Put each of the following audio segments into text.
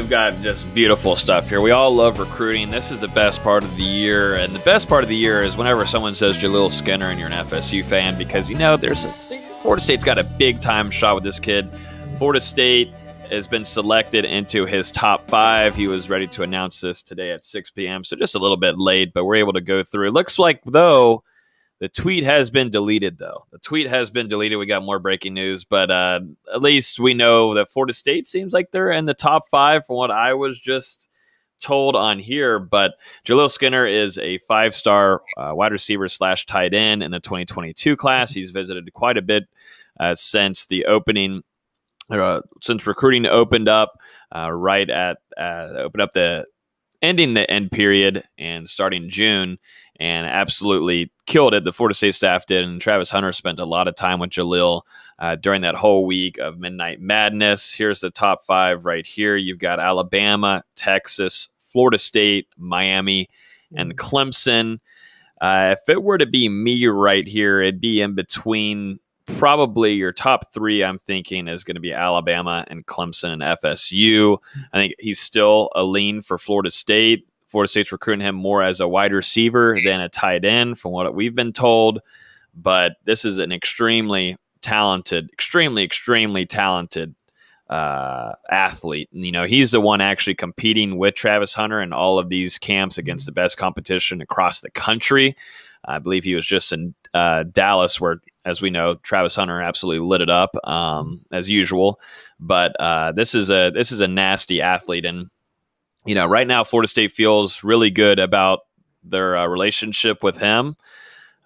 we've got just beautiful stuff here. We all love recruiting. This is the best part of the year, and the best part of the year is whenever someone says Jaleel Skinner and you're an FSU fan, because Florida State's got a big-time shot with this kid. Florida State has been selected into his top 5. He was ready to announce this today at 6 p.m., so just a little bit late, but we're able to go through. It looks like, though, the tweet has been deleted, though. The tweet has been deleted. We got more breaking news, but at least we know that Florida State seems like they're in the top 5 from what I was just told on here. But Jaleel Skinner is a 5-star wide receiver / tight end in the 2022 class. He's visited quite a bit since the opening, since recruiting opened up ending the end period and starting June, and absolutely killed it. The Florida State staff did, and Travis Hunter spent a lot of time with Jaleel during that whole week of Midnight Madness. Here's the top 5 right here. You've got Alabama, Texas, Florida State, Miami, and Clemson. If it were to be me right here, it'd be in between. Probably your top 3, I'm thinking, is going to be Alabama and Clemson and FSU. I think he's still a lean for Florida State. Florida State's recruiting him more as a wide receiver than a tight end, from what we've been told. But this is an extremely talented athlete. You know, he's the one actually competing with Travis Hunter in all of these camps against the best competition across the country. I believe he was just in Dallas, where, as we know, Travis Hunter absolutely lit it up as usual. But this is a nasty athlete, and you know, right now Florida State feels really good about their relationship with him.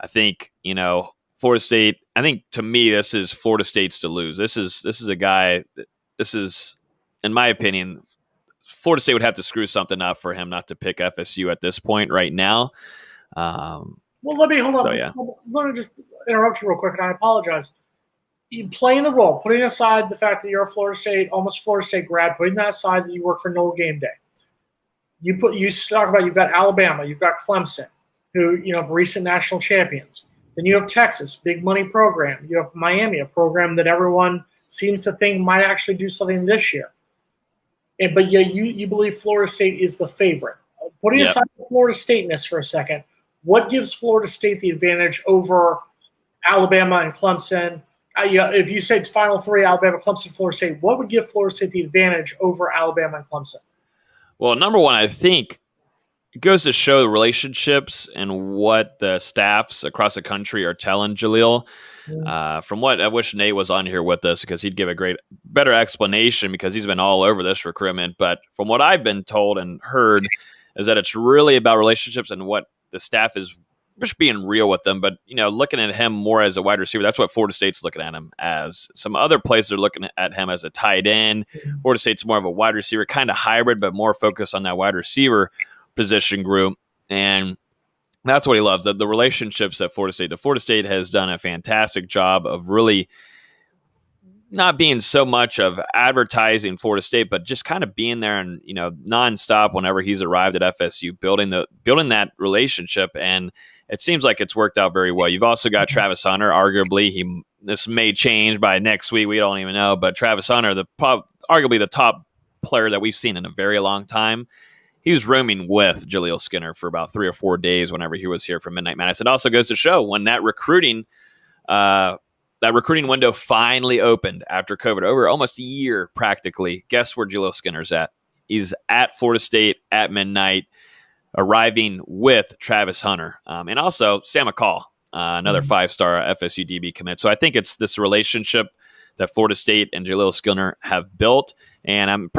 I think, you know, Florida State. I think, to me, this is Florida State's to lose. This is a guy. This is, in my opinion, Florida State would have to screw something up for him not to pick FSU at this point right now. Well, let me hold on. So, yeah. Let me just interrupt you real quick, and I apologize. You playing the role, putting aside the fact that you're a Florida State, almost Florida State grad, putting that aside that you work for Noel Game Day. You talk about, you've got Alabama, you've got Clemson, who, you know, recent national champions. Then you have Texas, big money program. You have Miami, a program that everyone seems to think might actually do something this year. But yet you believe Florida State is the favorite. Putting aside the Florida State-ness for a second, what gives Florida State the advantage over Alabama and Clemson? If you say it's Final 3, Alabama, Clemson, Florida State, what would give Florida State the advantage over Alabama and Clemson? Well, number one, I think it goes to show the relationships and what the staffs across the country are telling Jaleel. From what, I wish Nate was on here with us, because he'd give a better explanation, because he's been all over this recruitment. But from what I've been told and heard, is that it's really about relationships and what the staff is just being real with them. But, you know, looking at him more as a wide receiver, that's what Florida State's looking at him as. Some other places are looking at him as a tight end. Florida State's more of a wide receiver, kind of hybrid, but more focused on that wide receiver position group. And that's what he loves, the relationships at Florida State. The Florida State has done a fantastic job of really not being so much of advertising Florida State, but just kind of being there and, you know, nonstop whenever he's arrived at FSU, building that relationship. And it seems like it's worked out very well. You've also got Travis Hunter. Arguably, this may change by next week. We don't even know. But Travis Hunter, arguably the top player that we've seen in a very long time. He was rooming with Jaleel Skinner for about 3 or 4 days whenever he was here for Midnight Madness. It also goes to show, when that recruiting window finally opened after COVID, over almost a year practically, guess where Jaleel Skinner's at? He's at Florida State at midnight, arriving with Travis Hunter. And also Sam McCall, another 5-star FSU DB commit. So I think it's this relationship that Florida State and Jaleel Skinner have built. And I'm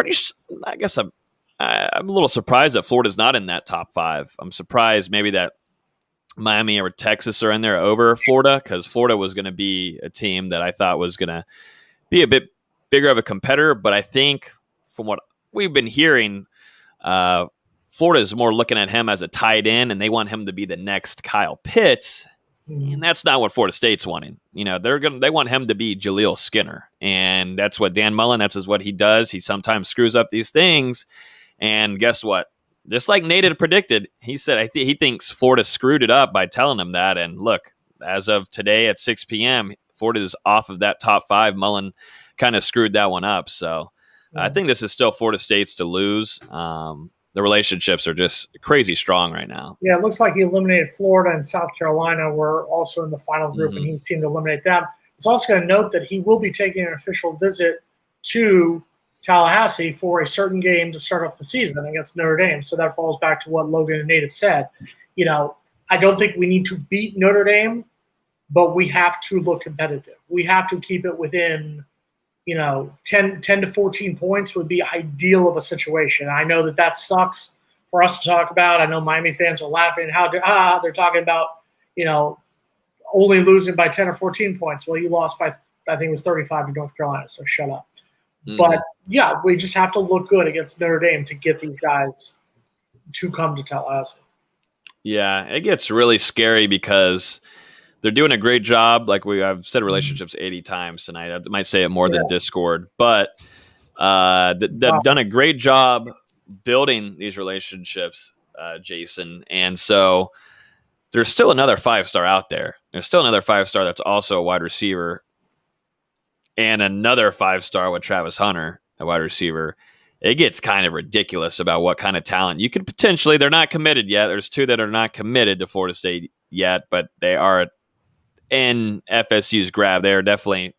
a little surprised that Florida's not in that top 5. I'm surprised maybe that Miami or Texas are in there over Florida, because Florida was going to be a team that I thought was going to be a bit bigger of a competitor. But I think from what we've been hearing, Florida is more looking at him as a tight end, and they want him to be the next Kyle Pitts. And that's not what Florida State's wanting. You know, they want him to be Jaleel Skinner. And that's what Dan Mullen, that's what he does. He sometimes screws up these things. And guess what? Just like Nate had predicted, he said he thinks Florida screwed it up by telling him that. And look, as of today at 6 p.m., Florida is off of that top 5. Mullen kind of screwed that one up. So I think this is still Florida State's to lose. The relationships are just crazy strong right now. Yeah, it looks like he eliminated Florida and South Carolina were also in the final group, and he seemed to eliminate them. It's also going to note that he will be taking an official visit to Tallahassee for a certain game to start off the season against Notre Dame. So that falls back to what Logan and Nate have said. You know, I don't think we need to beat Notre Dame, but we have to look competitive. We have to keep it within, 10 to 14 points would be ideal of a situation. I know that sucks for us to talk about. I know Miami fans are laughing. They're talking about, only losing by 10 or 14 points. Well, you lost by, I think it was 35 to North Carolina, so shut up. But, yeah, we just have to look good against Notre Dame to get these guys to come to Tallahassee. Yeah, it gets really scary because they're doing a great job. Like I've said relationships 80 times tonight. I might say it more than Discord. But they've done a great job building these relationships, Jason. And so there's still another 5-star out there. There's still another 5-star that's also a wide receiver. And another 5-star with Travis Hunter, a wide receiver. It gets kind of ridiculous about what kind of talent you could potentially. They're not committed yet. There's 2 that are not committed to Florida State yet, but they are in FSU's grab. They are definitely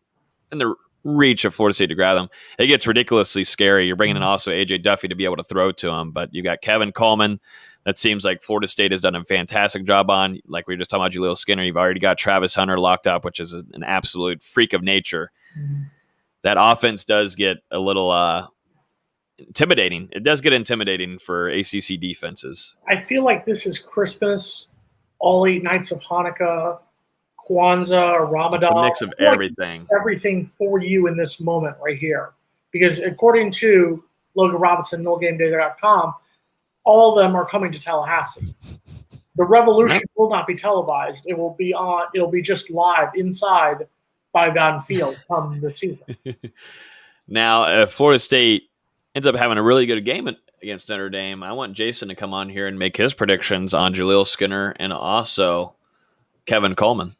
in the reach of Florida State to grab them. It gets ridiculously scary. You're bringing in also AJ Duffy to be able to throw to him, but you got Kevin Coleman. That seems like Florida State has done a fantastic job on. Like we were just talking about Jaleel Skinner, you've already got Travis Hunter locked up, which is an absolute freak of nature. That offense does get a little intimidating. It does get intimidating for ACC defenses. I feel like this is Christmas, all 8 nights of Hanukkah, Kwanzaa, Ramadan. It's a mix of everything. Everything for you in this moment right here. Because according to Logan Robinson, NoGameDay.com, all of them are coming to Tallahassee. The Revolution will not be televised. It will be on. It'll be just live inside Five Garden Field come the season. Now, if Florida State ends up having a really good game against Notre Dame, I want Jason to come on here and make his predictions on Jaleel Skinner and also Kevin Coleman.